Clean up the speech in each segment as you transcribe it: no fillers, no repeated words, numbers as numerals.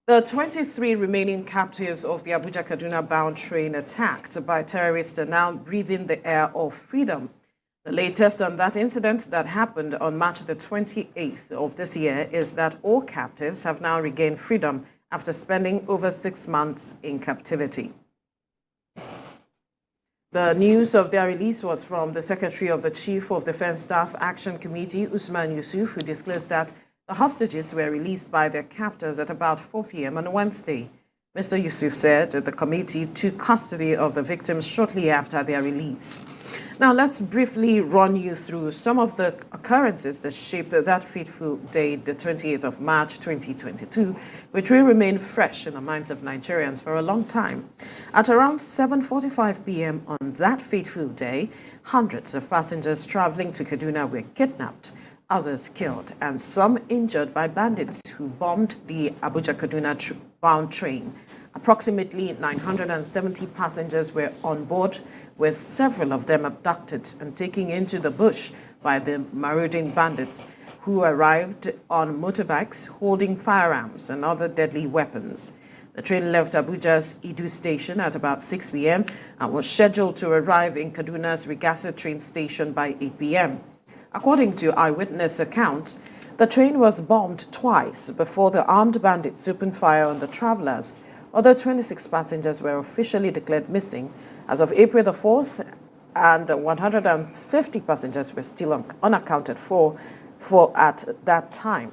The 23 remaining captives of the Abuja-Kaduna bound train attacked by terrorists are now breathing the air of freedom. The latest on that incident that happened on March the 28th of this year is that all captives have now regained freedom after spending over 6 months in captivity. The news of their release was from the Secretary of the Chief of Defense Staff Action Committee, Usman Yusuf, who disclosed that the hostages were released by their captors at about 4 p.m. on Wednesday. Mr. Yusuf said the committee took custody of the victims shortly after their release. Now, let's briefly run you through some of the occurrences that shaped that fateful day, the 28th of March 2022, which will remain fresh in the minds of Nigerians for a long time. At around 7:45 p.m. on that fateful day, hundreds of passengers traveling to Kaduna were kidnapped, others killed, and some injured by bandits who bombed the Abuja-Kaduna bound train. Approximately 970 passengers were on board, with several of them abducted and taken into the bush by the marauding bandits, who arrived on motorbikes holding firearms and other deadly weapons. The train left Abuja's Idu station at about 6 p.m. and was scheduled to arrive in Kaduna's Rigasa train station by 8 p.m. According to eyewitness accounts, the train was bombed twice before the armed bandits opened fire on the travelers. Other 26 passengers were officially declared missing as of April the 4th, and 150 passengers were still unaccounted for at that time.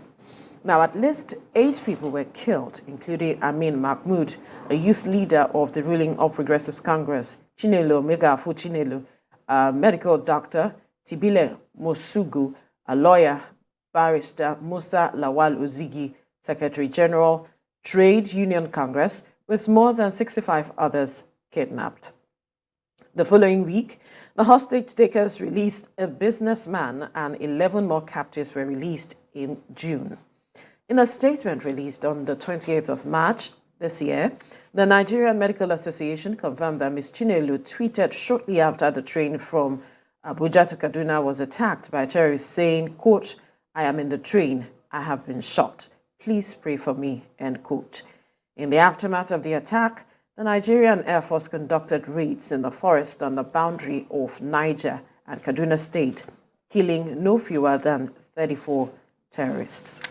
Now, at least 8 people were killed, including Amin Mahmood, a youth leader of the ruling All Progressives Congress, Chinelo Megafu Chinelo, a medical doctor, Tibile Mosugu, a lawyer, barrister Musa Lawal Ozigi, Secretary General, Trade Union Congress, with more than 65 others kidnapped. The following week, the hostage takers released a businessman and 11 more captives were released in June. In a statement released on the 28th of March this year, the Nigerian Medical Association confirmed that Ms. Chinelu tweeted shortly after the train from Abuja to Kaduna was attacked by terrorists saying, quote, "I am in the train. I have been shot. Please pray for me," end quote. In the aftermath of the attack, the Nigerian Air Force conducted raids in the forest on the boundary of Niger and Kaduna State, killing no fewer than 34 terrorists.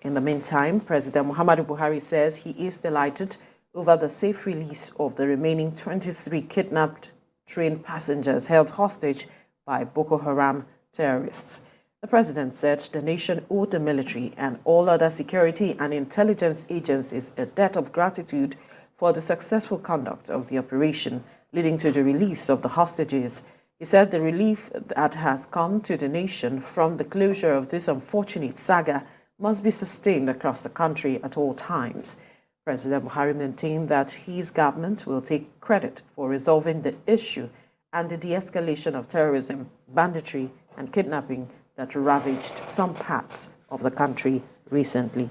In the meantime, President Muhammadu Buhari says he is delighted over the safe release of the remaining 23 kidnapped train passengers held hostage by Boko Haram terrorists. The president said the nation owed the military and all other security and intelligence agencies a debt of gratitude for the successful conduct of the operation, leading to the release of the hostages. He said the relief that has come to the nation from the closure of this unfortunate saga must be sustained across the country at all times. President Buhari maintained that his government will take credit for resolving the issue and the de-escalation of terrorism, banditry, and kidnapping that ravaged some parts of the country recently.